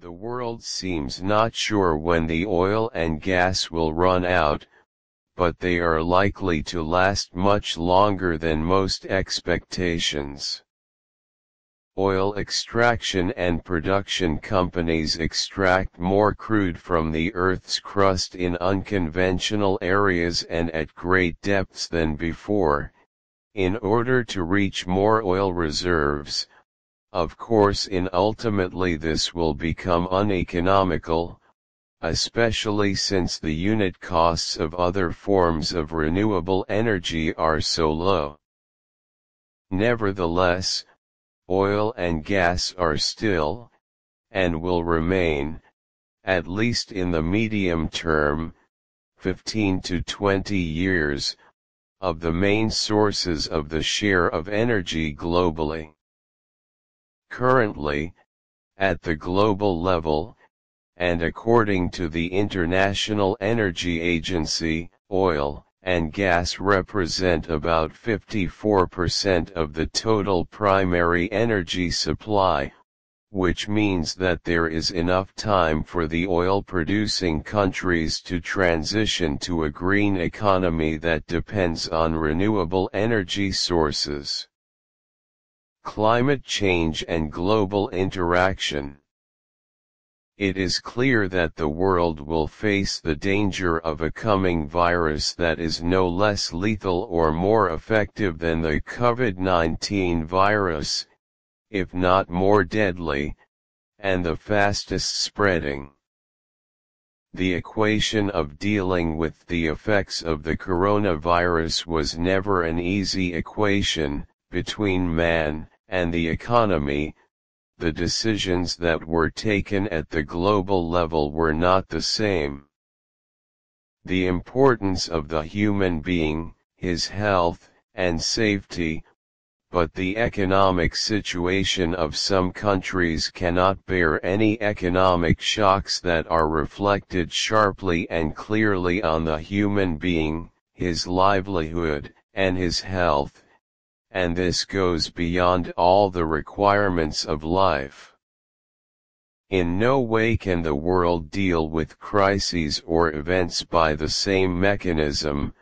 The world seems not sure when the oil and gas will run out, but they are likely to last much longer than most expectations. Oil extraction and production companies extract more crude from the Earth's crust in unconventional areas and at great depths than before, in order to reach more oil reserves. Of course, ultimately this will become uneconomical, especially since the unit costs of other forms of renewable energy are so low. Nevertheless, oil and gas are still, and will remain, at least in the medium term, 15 to 20 years, of the main sources of the share of energy globally. Currently, at the global level, and according to the International Energy Agency, oil and gas represent about 54% of the total primary energy supply, which means that there is enough time for the oil-producing countries to transition to a green economy that depends on renewable energy sources. Climate change and global interaction. It is clear that the world will face the danger of a coming virus that is no less lethal or more effective than the COVID-19 virus, if not more deadly, and the fastest spreading. The equation of dealing with the effects of the coronavirus was never an easy equation. Between man and the economy, the decisions that were taken at the global level were not the same. The importance of the human being, his health, and safety, but the economic situation of some countries cannot bear any economic shocks that are reflected sharply and clearly on the human being, his livelihood, and his health. And this goes beyond all the requirements of life. In no way can the world deal with crises or events by the same mechanism,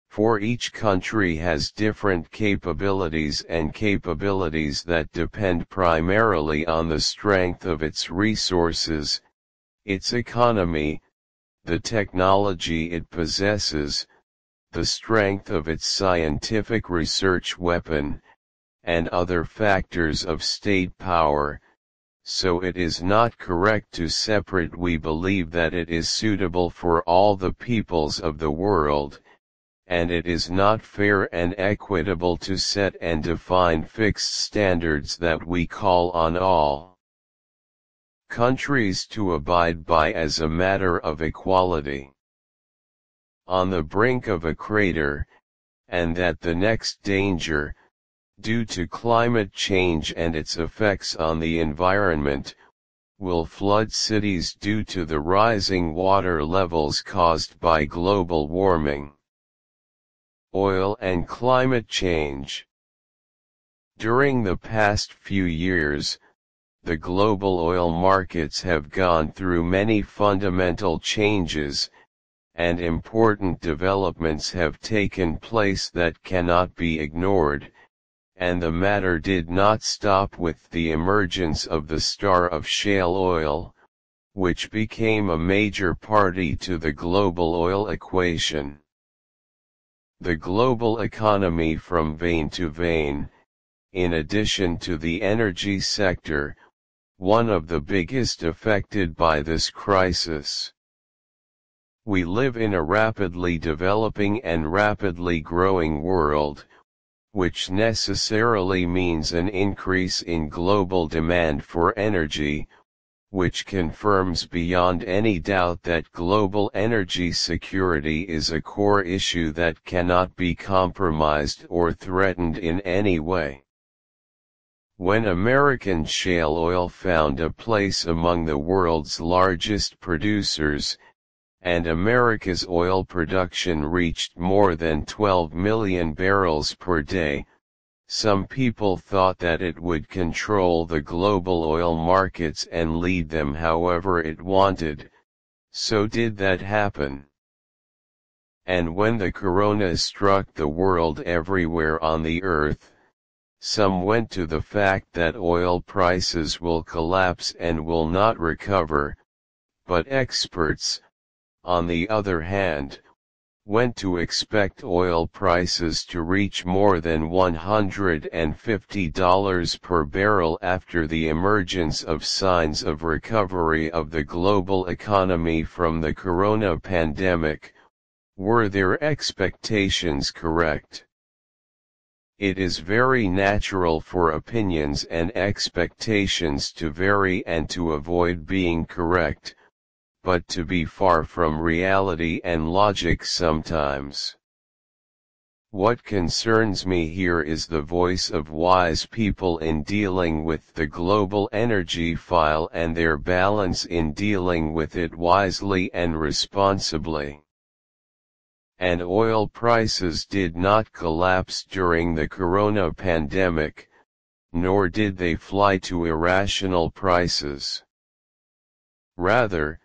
for each country has different capabilities and capabilities that depend primarily on the strength of its resources, its economy, the technology it possesses, the strength of its scientific research weapon, and other factors of state power, so it is not correct to separate. We believe that it is suitable for all the peoples of the world, and it is not fair and equitable to set and define fixed standards that we call on all countries to abide by as a matter of equality. On the brink of a crater, and that the next danger, due to climate change and its effects on the environment, will flood cities due to the rising water levels caused by global warming. Oil and climate change. During the past few years, the global oil markets have gone through many fundamental changes, and important developments have taken place that cannot be ignored, and the matter did not stop with the emergence of the star of shale oil, which became a major party to the global oil equation. The global economy from vein to vein, in addition to the energy sector, one of the biggest affected by this crisis. We live in a rapidly developing and rapidly growing world, which necessarily means an increase in global demand for energy, which confirms beyond any doubt that global energy security is a core issue that cannot be compromised or threatened in any way. When American shale oil found a place among the world's largest producers, and America's oil production reached more than 12 million barrels per day, Some people thought that it would control the global oil markets and lead them however it wanted, so did that happen? And when the corona struck the world everywhere on the earth, some went to the fact that oil prices will collapse and will not recover, but experts, on the other hand, went to expect oil prices to reach more than $150 per barrel after the emergence of signs of recovery of the global economy from the corona pandemic. Were their expectations correct? It is very natural for opinions and expectations to vary and to avoid being correct, but to be far from reality and logic sometimes. What concerns me here is the voice of wise people in dealing with the global energy file and their balance in dealing with it wisely and responsibly. And oil prices did not collapse during the corona pandemic, nor did they fly to irrational prices. Rather,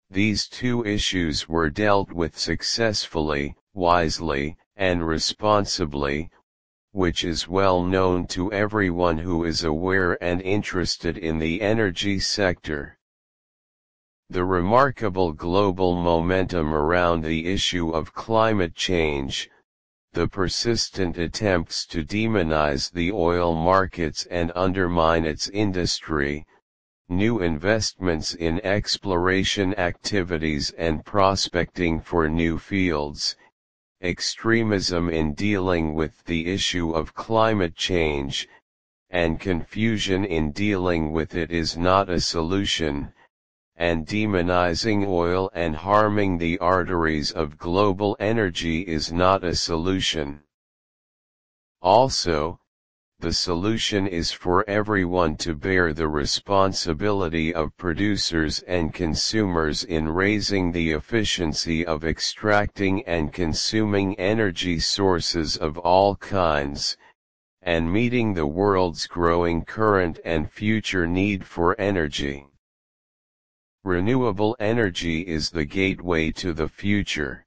these two issues were dealt with successfully, wisely, and responsibly, which is well known to everyone who is aware and interested in the energy sector. The remarkable global momentum around the issue of climate change, the persistent attempts to demonize the oil markets and undermine its industry, new investments in exploration activities and prospecting for new fields, extremism in dealing with the issue of climate change, and confusion in dealing with it is not a solution, and demonizing oil and harming the arteries of global energy is not a solution. Also, the solution is for everyone to bear the responsibility of producers and consumers in raising the efficiency of extracting and consuming energy sources of all kinds, and meeting the world's growing current and future need for energy. Renewable energy is the gateway to the future.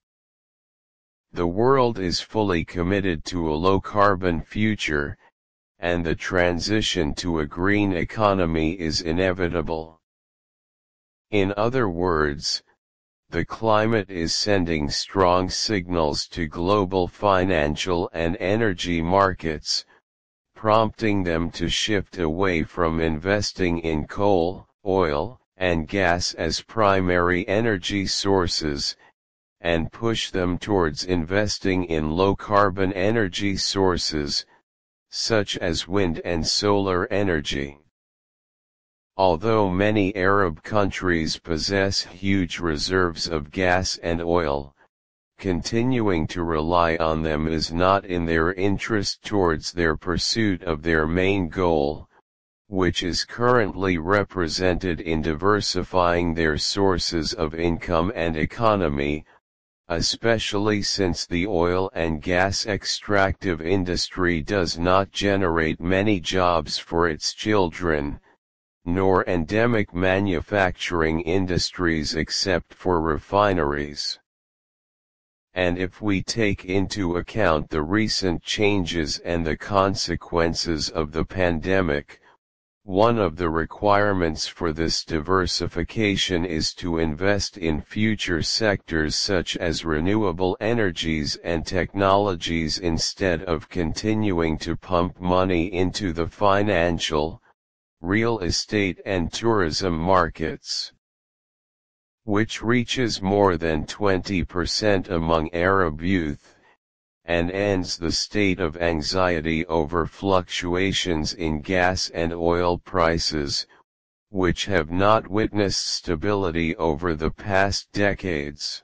The world is fully committed to a low-carbon future, and the transition to a green economy is inevitable. In other words, the climate is sending strong signals to global financial and energy markets, prompting them to shift away from investing in coal, oil, and gas as primary energy sources, and push them towards investing in low-carbon energy sources, such as wind and solar energy. Although many Arab countries possess huge reserves of gas and oil, continuing to rely on them is not in their interest towards their pursuit of their main goal, which is currently represented in diversifying their sources of income and economy, especially since the oil and gas extractive industry does not generate many jobs for its children, nor endemic manufacturing industries except for refineries. And if we take into account the recent changes and the consequences of the pandemic, one of the requirements for this diversification is to invest in future sectors such as renewable energies and technologies instead of continuing to pump money into the financial, real estate and tourism markets, which reaches more than 20% among Arab youth, and ends the state of anxiety over fluctuations in gas and oil prices, which have not witnessed stability over the past decades.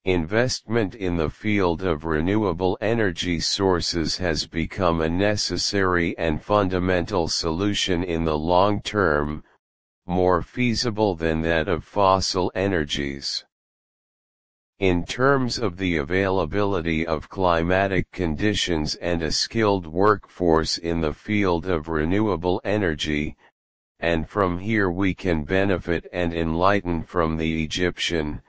Investment in the field of renewable energy sources has become a necessary and fundamental solution in the long term, more feasible than that of fossil energies. In terms of the availability of climatic conditions and a skilled workforce in the field of renewable energy, and from here we can benefit and enlighten from the Egyptian,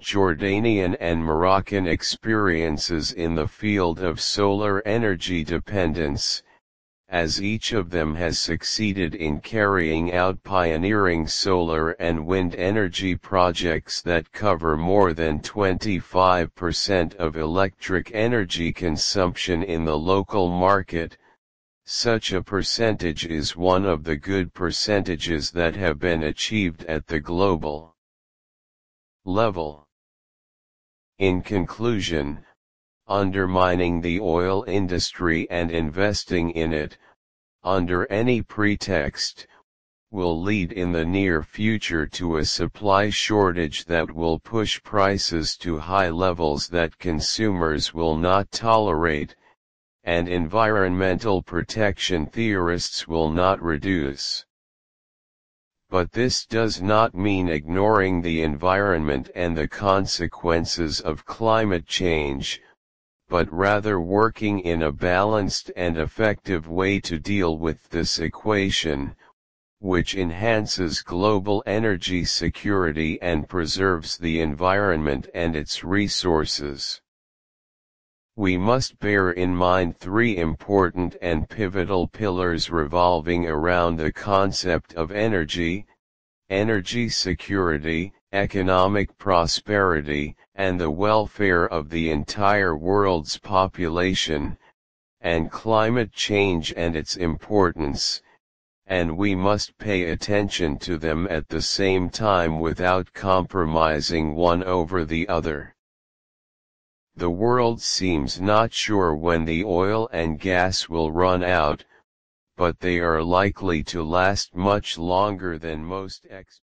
Jordanian and Moroccan experiences in the field of solar energy dependence, as each of them has succeeded in carrying out pioneering solar and wind energy projects that cover more than 25% of electric energy consumption in the local market. Such a percentage is one of the good percentages that have been achieved at the global level. In conclusion, undermining the oil industry and investing in it, under any pretext, will lead in the near future to a supply shortage that will push prices to high levels that consumers will not tolerate, and environmental protection theorists will not reduce. But this does not mean ignoring the environment and the consequences of climate change, but rather working in a balanced and effective way to deal with this equation, which enhances global energy security and preserves the environment and its resources. We must bear in mind three important and pivotal pillars revolving around the concept of energy: energy security, economic prosperity, and the welfare of the entire world's population, and climate change and its importance, and we must pay attention to them at the same time without compromising one over the other. The world seems not sure when the oil and gas will run out, but they are likely to last much longer than most experts